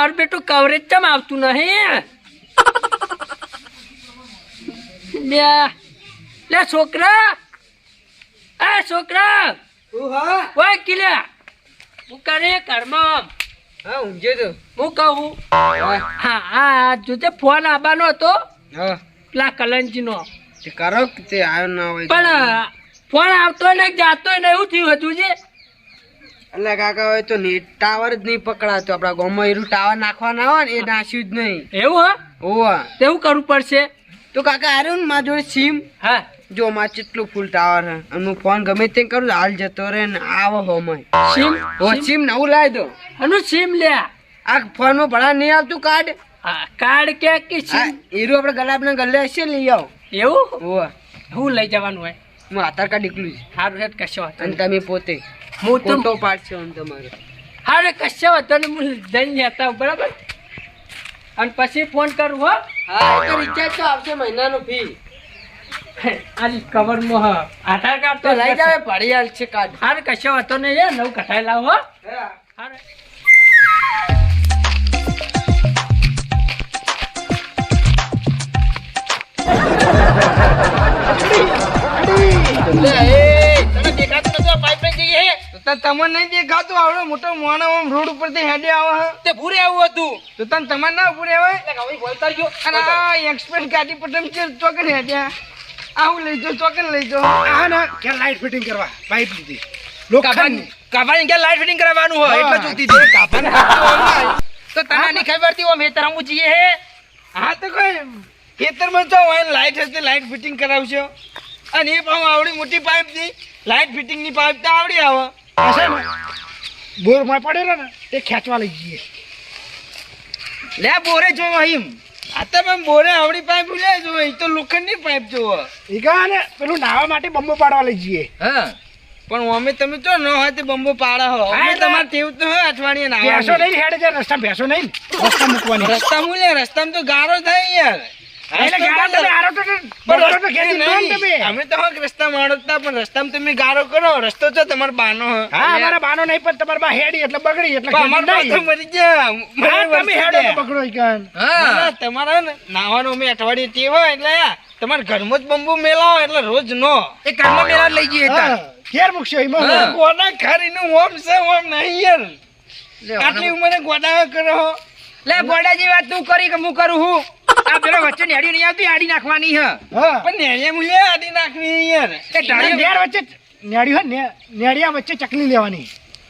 મારું બેટું કવરેજ ચમ આવતું નહીં લે છોકરા છોકરા ઓય કિલ્યા હું કરે ઘરમાં હા ઊંઘે તો હું કહું હા જોતે ફોન આવવાનો હતો હા પેલા કલંજીનો તે કરો કે તે આવ્યો ના હોય પણ ફોન આવતો ને જાતો ને એવું થયું હતું છે એટલે કાકા હોય તો નેટ ટાવર જ નહીં પકડાતો આપણા ગામમાં એરું ટાવર નાખવાના હોય ને એ નાખ્યું જ નહીં એવું હા હોવા તેવું કરવું પડશે તો કાકા આવ્યો ને મારા જોડે સિમ હા જો માં કેટલું ફૂલ ટાવર હે અને હું ફોન ગમે તે કરું હાલ જતો રહે ને આવો હોમય સિમ સિમ નવું લાવી દો અનુ સિમ લે આ ફોન માં ભણા નહીં આવતું કાર્ડ કાર્ડ કે સિમ એરું આપણે ગુલાબના ગલ્લે હશે લઈ આવો એવું હોવા હું લઈ જવાનું હોય હું આધાર કાર્ડ એકલું જ સારું હેત કશો વાંધો અને તમે પોતે હું તો ફોટો પાડશો આમ તમારે હારે કશો વાંધો ને હું જઈને લેતા આવું બરાબર અને પછી ફોન કરું હો હા એ તો રિચાર્જ તો આવશે મહિનાનો ફી આલી કવરમાં હા આધાર કાર્ડ તો લઈ જાવે પડી હાલ છે કાર્ડ હારે કશો વાંધો નહીં એ નવું કઢાઈ લાવો હો હારે તમને નહીં દેખાતું આવડો મોટો મોણો રોડ ઉપર થી હેડે આવે તે ભૂરે આવું હતું તો તને તમારે ના પૂરે આવે બોલતા ગયો અને આ એક્સપેન્સ ગાડી પટમ છે ચોકન હેડ્યા આવું લઈ જો ચોકન લઈ જો આ ના કે લાઈટ ફિટિંગ કરવા પાઇપ લીધી લોખંડ કાભાની કે લાઈટ ફિટિંગ કરવાનું હોય એટલે જોતી હતી કાભાને તો તને નહીં ખબર હતી ઓ મેં તરમું જીએ હે હા તો કોઈ ખેતરમાં તો હોય લાઈટ હશે લાઈટ ફિટિંગ કરાવશો અને એ પણ આવડી મોટી પાઇપ થી લાઈટ ફિટિંગ ની પાઇપ તો આવડી આવે હશે ને બોર માં પડેલો ને તે ખેંચવા લઈ જઈએ લે બોરે જો અહીં આ તો પણ બોરે આવડી પાઇપ લે જો એ તો લોખંડ ની પાઇપ જોવો ઈ કા ને પેલું નાવા માટે બંબો પાડવા લઈ જઈએ હા પણ અમે તમે તો ન હોય તે બંબો પાડા હો અમે એટલે- તમારે તેવું તો હોય અઠવાડિયે ભેંસો નાવા નહીં હેડે છે રસ્તા ભેંસો નહીં રસ્તા મૂકવાની રસ્તા મૂલે રસ્તામાં તો ગારો થાય યાર એટલે ગાડા તમે આરો તો બરોબર તો ખેંચી લો ને તમે અમે તો હક રસ્તા માણતા પણ રસ્તામાં તમે ગારો કરો રસ્તો તો તમારો બાનો હે હા અમારા બાનો નહીં પણ તમારા બા હેડી એટલે બગડી એટલે પણ અમારો ખેંચી પાછો મરી ગયા હા, તમે હેડો તો પકડો ઈ કાન હા તમારા ને નાવાનો અમે અઠવાડિયે તે હોય એટલે તમારા ઘરમાં જ બંબુ મેલાવો એટલે રોજ નો એ ઘરમાં મેલા લઈ જઈએ હા, ઘેર મૂકશો એમાં ગોડા ખારીનું ઓમ છે ઓમ નહીં યાર આટલી ઉંમરે ગોડા કરો લે ગોડાજી વાત તું કરી કે હું કરું હું આ પેલો વચ્ચે નેડી નહીં આવતી આડી નાખવાની હે હા પણ નેડીએ મુલે આડી નાખવી યાર એ ઢાળી ઘેર વચ્ચે નેડી હોય ને નેડિયા વચ્ચે ચકલી લેવાની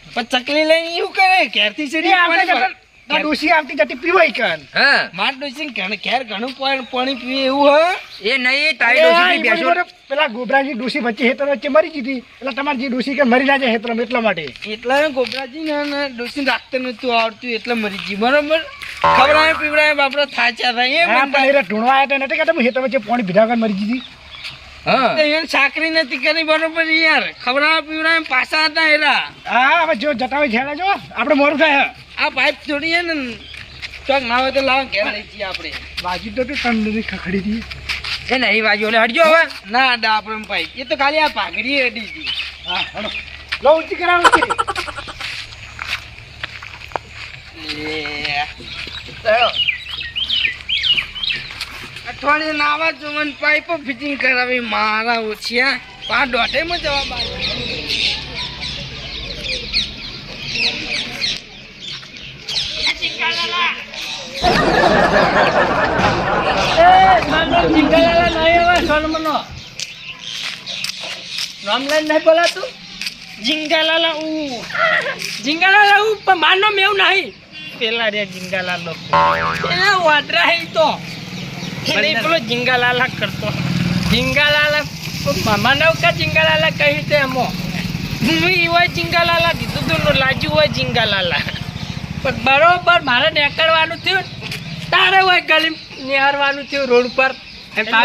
પણ ચકલી લઈને એવું કરે ઘેરથી એ સીધી આવતી જતા આ ડોસી આવતી જતી પીવાય કાન હા માર ડોસી ઘેર ઘણું પાણી પીવે એવું હે એ નહીં તારી એ બરોબર પેલા ગોબરાજી ડોસી વચ્ચે હેતર વચ્ચે મરી જીધી એટલે તમારી જે ડોસી કે મરી ના જાય હેતર એટલા માટે એટલા ગોબરાજી ને ડોસી રાખતે નતું આવડતું એટલે મરી ગઈ બરોબર ખવડાવે પીવડાવે બાપડો થાચા થાય એ હા પણ એ ઢૂંઢવા આવ્યા હતા નથી કે તમે હેતર વચ્ચે પાણી પીધા વગર મરી જીધી તો એને સાકરી નથી કરી બરોબર યાર ખવડાવે પીવડાવે પાછા હતા એરા હા હવે જો જતા હોય ઝેડા જો આપણે મોરું થાય આ પાઇપ છોડીએ ને ચોક ના હોય તો લાવ ઘેર લઈ જઈએ આપણે બાજુ તો તંદુરી ખખડી હતી એ નહીં બાજુ ઓલે હટજો હવે ના અડા આપણે પાઇપ એ તો ખાલી આ પાઘડી અડી હતી હા હલો લો ઊંચી કરાવો ઊંચી અઠવાડિયે નાવા જોવન પાઇપો ફિટિંગ કરાવી મારા ઓછિયા 5:30 માં જવાબ રામલાલ નહીં બોલાતું જીંગાલાલા જીંગાલાલ આવું પણ માનો મેવું નહીં પેલા રે જીંગાલાલો એ વાડરા હે તો મને પેલો જીંગાલાલા કરતો જીંગાલાલ મામા નવ કા જીંગાલાલ કહી તે એમો હું હોય જીંગાલાલા કીધું તું લાજુ હોય જીંગાલાલા પણ બરોબર મારે નીકળવાનું થયું તારે હોય ગલી નિહારવાનું થયું રોડ પર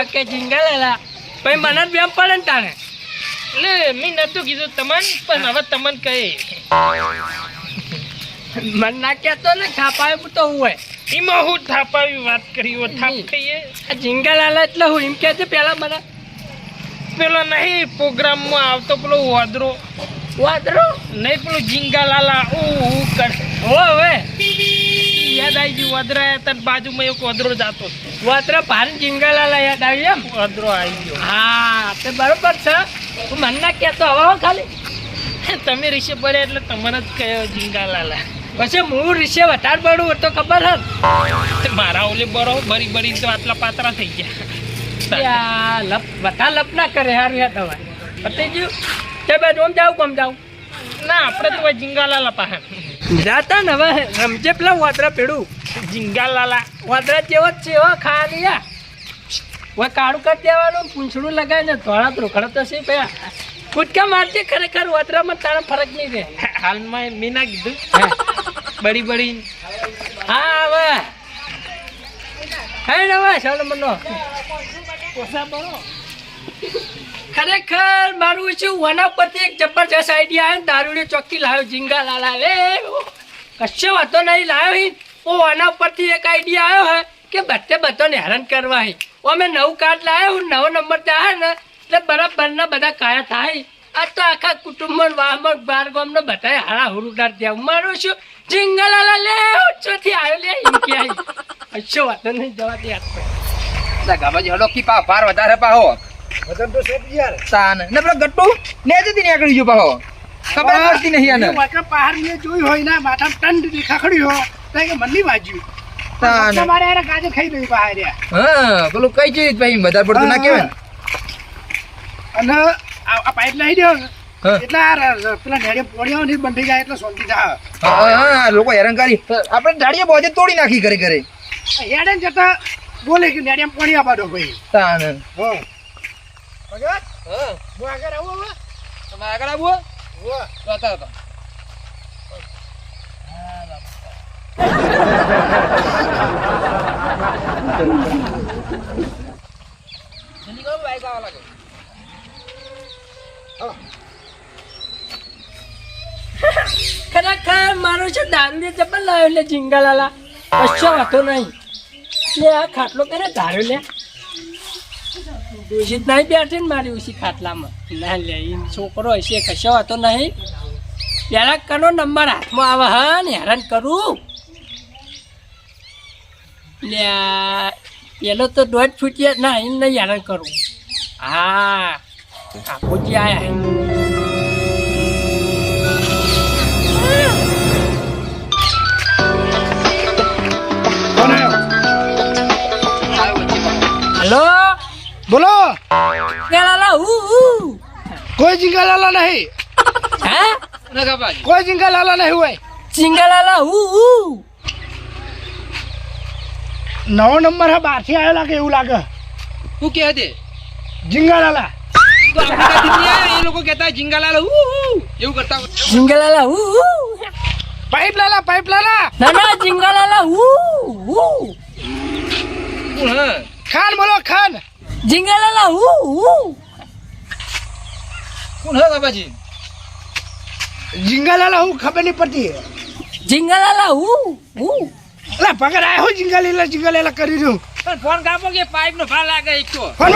કે જીંગાલાલા પછી મને જ બેમ પડે ને તારે એટલે મેં નતું કીધું તમન પણ હવે તમન કહે મન ના કહેતો ને ખાપાયું તો હું હોય એમાં હું થાપાવી વાત કરી થાપ કહીએ આ જીંગાલાલ એટલે હું એમ કહે છે પેલા મને પેલો નહીં પ્રોગ્રામમાં આવતો પેલો વાદરો વાદરો નહીં પેલો જીંગાલાલા ઓ કર હો હવે યાદ આવી ગયું વદરા તન બાજુમાં એક વદરો જાતો વાતરા ભારે જીંગાલાલા યાદ આવી એમ વદરો આવી ગયો હા તે બરોબર છે તું મને ના કહેતો હવે હો ખાલી તમે રીશે પડ્યા એટલે તમને જ કયો જીંગાલાલા પછી હું રીસે વધારે પડું તો ખબર હે મારા ઓલે બરો બરી બરી તો આટલા પાતરા થઈ ગયા યા લપ બધા લપ ના કરે હારું યાદ હવે પતી ગયું તે બે ઓમ જાવ કોમ જાવ ના આપણે તો જીંગાલાલા પાસે જાતા ને હવે રમજે પેલા વાતરા પેડું જીંગાલાલા વાદરા જેવો જ છે હો ખાલી યા હવે કાળું કરી દેવાનું પૂંછડું લગાવીને ધોળા રોકડા તો છે ભયા કૂદકા મારજે ખરેખર વાદરામાં તારા ફરક નહીં રહે હાલમાં મેં ના કીધું બડી બડી હા હવે હે ને હવે ચાલો મનો ખરેખર મારું શું વના પરથી એક જબરજસ્ત આઈડિયા આવ્યો દારૂડી ચોખ્ખી લાવ્યો જીંગા લાલા રે કશો વાતો નહીં લાવ્યો હી ઓ વના પરથી એક આઈડિયા આવ્યો હે કે બધાને હેરાન કરવા હી ઓ મેં નવું કાર્ડ લાવ્યો હું નવો નંબર ત્યાં ને એટલે બરાબરના બધા કાયા થાય આ તો આખા કુટુંબમાં વાહમાં બાર ગામનો બધા હારા હુરુદાર ત્યાં મારું શું જીંગા લાલા લે ચોથી આવ્યો લે એમ કે આવી કશો વાતો નહીં જવા દે યાદ ગાબાજી હલો કી પા પાર વધારે પાહો વજન તો છે યાર તાન ને પેલો ગટ્ટુ ને જતી નીકળી ગયો પાહો ખબર પડતી નહીં આને વાકા પહાડ ને જોઈ હોય ના માથા ટંડ દેખાડ્યો હોય તો કે મનની વાજ્યું તાન તમારે યાર ગાજર ખાઈ દઈ પહાડ હા પેલું કઈ ચીજ ભાઈ વધારે પડતું ના કહેવાય અને આ પાઇપ લઈ દો હા. એટલે પેલા ઢેડે પોડિયો ને બંધ થઈ જાય એટલે શાંતિ થાય હા લોકો હેરાન કરી આપણે ડાળીએ બોજે તોડી નાખી કરે કરે હેડે ને જતા બોલે કે નેડિયમ પોણી આપા દો ભાઈ તાન હા ભગત હા હું આગળ આવું હવે તમે આગળ આવો વાહ જોતા હતા જલ્દી કરો બાઈક આવા લાગે ખરેખર મારો છે દારૂ જબર લાવ્યો એટલે જીંગા લાલા કશો વાતો નહીં લે આ ખાટલો કરે ધાર્યો લે દોષિત નહીં બેઠી ને મારી ઉસી ખાટલામાં ના લે એમ છોકરો હશે કશો વાતો નહીં પેલા કનો નંબર હાથમાં આવે હા ને હેરાન કરું લે પેલો તો 1.5 ફૂટિયા ના એમ નહીં હેરાન કરું હા કાપોજી આયા કોણ આવ્યો હલો બોલો લાલા કોઈ જીંગા લાલા નહીં હે નગાબાજી કોઈ જીંગા લાલા નહીં હોય ચિંગાલાલા નવો નંબર હા બહારથી આવ્યો લાગે એવું લાગે તું કે દે જીંગા લાલા તો આપણે કદી એ લોકો કહેતા જીંગાલાલા એવું કરતા ચિંગાલાલા પાઇપ લાલા ના ના ચિંગાલાલા કોણ હા ખાન બોલો ખાન ચિંગાલાલા કોણ હા બાબાજી જીંગા લાલા હું ખબર નહીં પડતી ચિંગાલાલા અલા પગાર આવ્યો જીંગા લીલા કરી દઉં પણ ફોન કાપો કે પાઇપ નો ભાર લાગે એક તો ફોન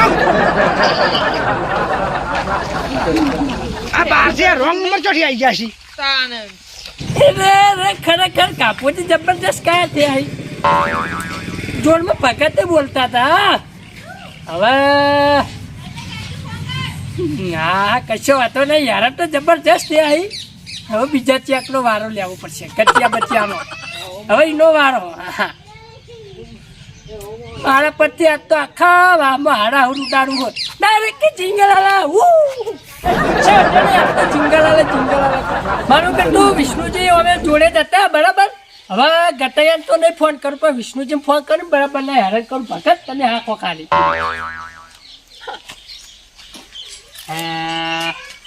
આ બહારથી રોંગ નંબર ચોથી આવી ગયા છે તાન રે ખરેખર કાપોથી જબરદસ્ત કાયા થયા હી જોડમાં ભગતે બોલતા હતા હવે હા કશો વાતો નહીં યાર તો જબરજસ્ત થયા હી હવે બીજા ચેકનો વારો લેવો પડશે કચ્યા બચ્યાનો હવે એનો વારો મારા પરથી આજ તો આખા વામાં હાડા હું ઉડાડું હોત ડાયરેક્ટ કે જીંગલાલા જીંગલાલા મારું બેટું વિષ્ણુજી અમે જોડે જતા બરાબર હવે ગટૈયાને તો નહીં ફોન કરું પણ વિષ્ણુજી ફોન કરીને બરાબર ને હેરાન કરું ભગત તને હાંકો ખાલી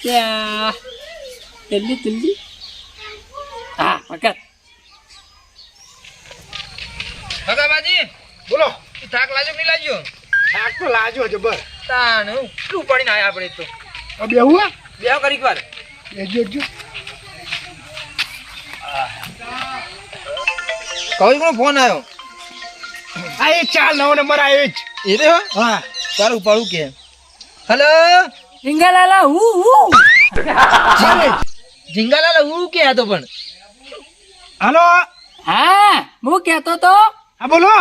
ત્યાં દિલ્હી હા ભગત નગાબાજી બોલો થાક લાજો કે નહીં લાગ્યો થાક તો લાજો જબર તાન શું પડીને આયા આપણે તો હવે બેહું બે કરી વાર બેજો કઈ કોનો ફોન આવ્યો આ એ ચાલ નવો નંબર આવ્યો જ એ રે હા ચાલ ઉપાડું કે હેલો જીંગલાલા ચાલે જીંગાલાલા હું કે આ તો પણ હલો હા હું કહેતો તો હા બોલો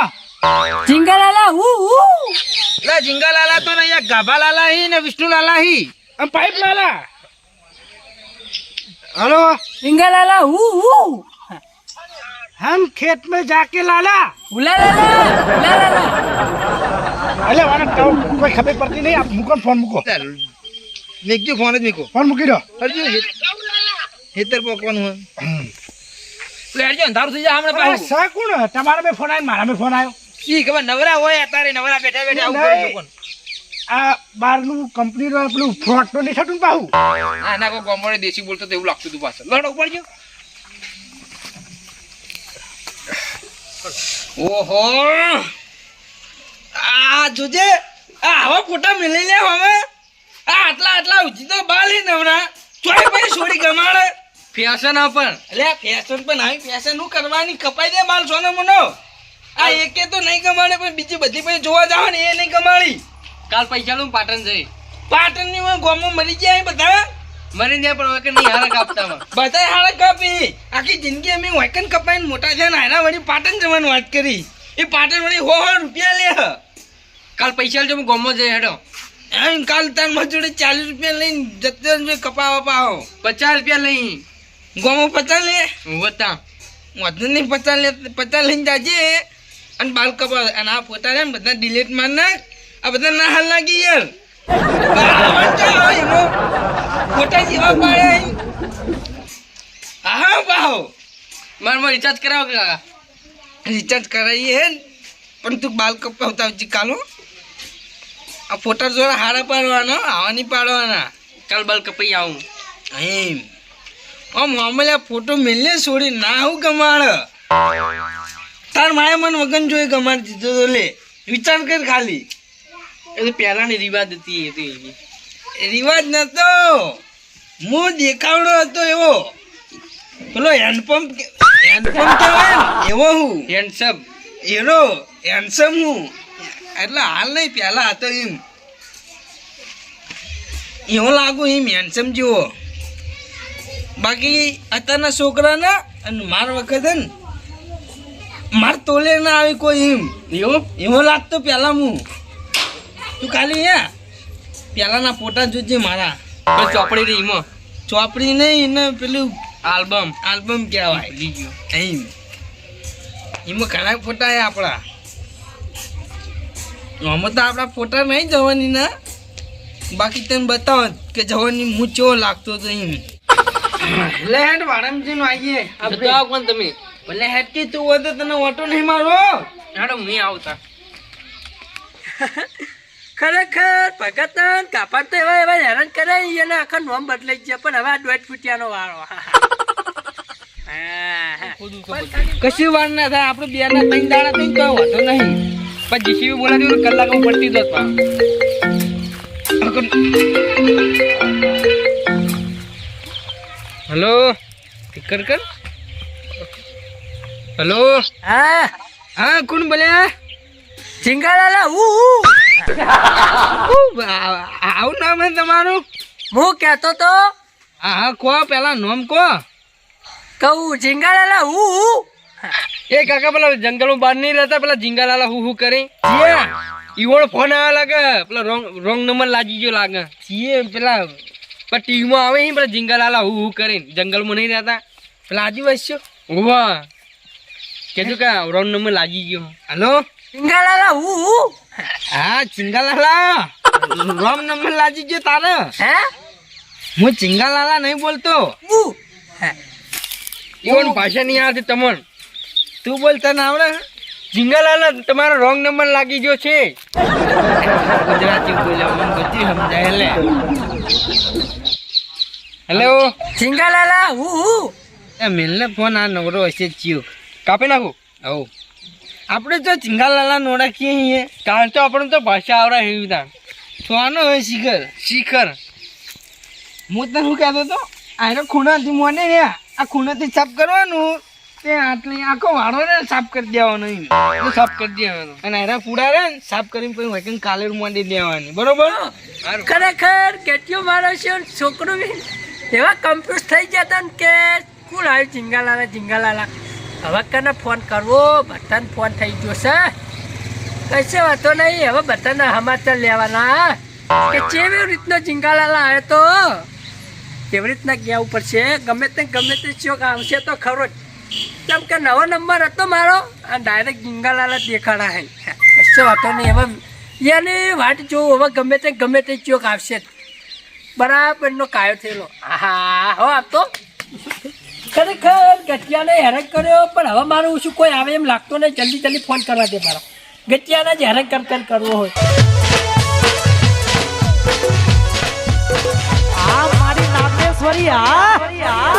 ઝીંગાલાલા લે ઝીંગાલાલા તો નહીં ગાભાલાલા હી ને વિષ્ણુલાલા હી આમ પાઇપ લાલા हेलो ઝીંગાલાલા हम खेत में जाके लाला ઉલાલાલા अरे वाला कोई खबर पड़ती नहीं आप मुको फोन मुको મેકજો ફોન જ મેકો फोन मुकी दो હરજો હેતર પકવાનું હોય લે હરજો અંધારું થઈ જાય હમણાં अरे પાછું सा कौन તમારા में फोन आयो मारा में फोन आयो ઈ ખબર નવરા હોય અત્યારે નવરા બેઠા બેઠા આવું કરી દો આ બારનું કંપની નો પેલું ફ્રોડ તો નહીં થતું પાહું હા ના કોઈ ગોમડે દેશી બોલતો તો એવું લાગતું હતું પાછળ લડો ઉપર ગયો ઓહો આ જોજે આ આવા ફોટા મિલી લે હવે આ આટલા ઉજી તો બાલી નવરા ચોય ભાઈ છોડી ગમાડે ફેશન પણ એટલે ફેશન પણ આવી ફેશન નું કરવાની કપાઈ દે બાલ સોનો મનો આ એકે તો નહીં ગમાડે પણ બીજી બધી પછી જોવા જાવ ને એ નહીં ગમાડી કાલ પૈસા નું પાટણ જઈ પાટણ ની ગોમો મરી ગયા બધા મરી જાય પણ વખત નહીં હારા કાપતામાં બધા હાડા કાપી આખી જિંદગી અમે વાયકન કપાઈને મોટા છે ને આના વળી પાટણ જવાની વાત કરી એ પાટણ વળી હો રૂપિયા લે કાલ પૈસા જો હું ગમો જઈ હેડો એમ કાલ તાર મજૂરી 40 રૂપિયા લઈને જતે કપાવા પાવો 50 રૂપિયા લઈ ગોમો 50 લે વતા વધુ નહીં 50 લે 50 લઈને જાજે અને બાલ કપા અને આ ફોટા રે બધા ડિલીટ માર નાખ આ બધા ના હાલ લાગી યાર ફોટા જેવા પાડે હા બાહો મારે રિચાર્જ કરાવો કે કાકા રિચાર્જ કરાવીએ હે પણ તું બાલ કપાવતા આવજી કાલો આ ફોટા જોડે હારા પાડવાના આવા નહીં પાડવાના કાલ બાલ કપાઈ આવું એમ આમ મામલે ફોટો મેલે છોડી ના હું ગમાડ તાર માએ મન વગન જોઈ ગમાડ દીધો તો લે વિચાર કર ખાલી એ તો પહેલાની રિવાજ હતી એ રિવાજ નતો હું દેખાવડો હતો એવો પેલો હેન્ડપંપ કહેવાય ને એવો હું હેન્ડસમ એનો હેન્ડસમ હું એટલે હાલ નહીં પહેલા હતો એમ એવો લાગુ એમ હેન્ડસમ જેવો બાકી અત્યારના છોકરાના અને માર વખત ને માર તોલે ના આવી કોઈ એમ એવો લાગતો પહેલા હું તું ખાલી હે પહેલાના ફોટા જોજે મારા ચોપડી રહી એમાં ચોપડી નહીં ને પેલું આલ્બમ કહેવાય એમ એમાં ઘણા ફોટા હે આપણા આમાં તો આપણા ફોટા નહીં જવાની ના બાકી તને બતાવો કે જવાની હું ચેવો લાગતો હતો એમ લે હેડ વાડમજી નો આવીએ બતાવો કોણ તમે ભલે હેડ કે તું હોય તો તને ઓટો નહીં મારો હેડો હું આવતા ખરેખર ભગતન કાપડ તો એવા હેરાન કરે એને આખા નોમ બદલાઈ ગયા પણ હવે આ 2 ફૂટિયાનો વાળો કશું વાર ના થાય આપણે બે ના 3 દાડા થઈ તો વાંધો નહીં પણ જીસીબી બોલાવી દઉં કલાક પડતી દો હેલો કર હેલો હા હા કોણ બોલ્યા ઝીંગાલાલા આવું નામ હે તમારું હું કહેતો તો હા કહો પેલા નામ કહો કહું ઝીંગાલાલા એ કાકા પેલા જંગલમાં બહાર નહીં રહેતા પેલા ઝીંગાલાલા હું કરી ઈવોનો ફોન આવ્યા લાગે પેલા રોંગ નંબર લાગી ગયો લાગે છીએ પેલા પણ ટીવીમાં આવે છે પેલા ઝીંગાલાલા હું કરીને જંગલમાં નહીં રહેતા પેલા આદિવાસી હોવા કહેજો કે રોંગ નંબર લાગી ગયો હલો ઝીંગાલાલા હા ઝીંગાલાલા રોંગ નંબર લાગી ગયો તારે હે હું ઝીંગાલાલા નહીં બોલતો ઈવોન ભાષા નહીં આવતી તમને તું બોલતા ના આવડે ઝીંગાલાલા તમારો રોંગ નંબર લાગી ગયો છે ગુજરાતી બોલ્યા મને બધી સમજાય લે હેલો ઝીંગાલાલા એ મેલને ફોન આ નવરો હશે ચિયો કાપી નાખું હવ આપણે તો ઝીંગાલાલા નોડાખીએ છીએ કારણ તો આપણે તો ભાષા આવડે એવી તા સોનો હોય શિખર હું તને શું કહેતો હતો આનો ખૂણાથી મોને ને આ ખૂણાથી સાફ કરવાનું તે આટલી આખો વાળો ને સાફ કરી દેવાનો એમ સાફ કરી દેવાનો અને એના પૂડા રે ને સાફ કરીને પછી વૈકન કાલેર માંડી દેવાની બરોબર ખરેખર કેટલો માણસ છે છોકરો બી એવા કન્ફ્યુઝ થઈ જતા ને કે કોણ આવ્યું ઝીંગાલાલા હવે કને ફોન કરવો બધાને ફોન થઈ ગયો છે કશે વાતો નહીં હવે બધાના સમાચાર લેવાના કે કેવી રીતનો જીંગાલાલા આવ્યો તો કેવી રીતના કહેવું પડશે ગમે તે ચોક આવશે તો ખરો જ કેમ કે નવો નંબર હતો મારો આ ડાયરેક્ટ જીંગાલાલા દેખાડા હે કશો વાતો નહીં હવે એની વાટ જોઉં હવે ગમે તે ચોક આવશે જ બરાબરનો કાયો થયેલો હા હો આપતો ખરેખર ગટિયાને હેરાન કર્યો પણ હવે મારું શું કોઈ આવે એમ લાગતો નહીં જલ્દી ફોન કરવા દે મારો ગટિયાને જ હેરાન કરવો હોય આ મારી નાગેશ્વરી આ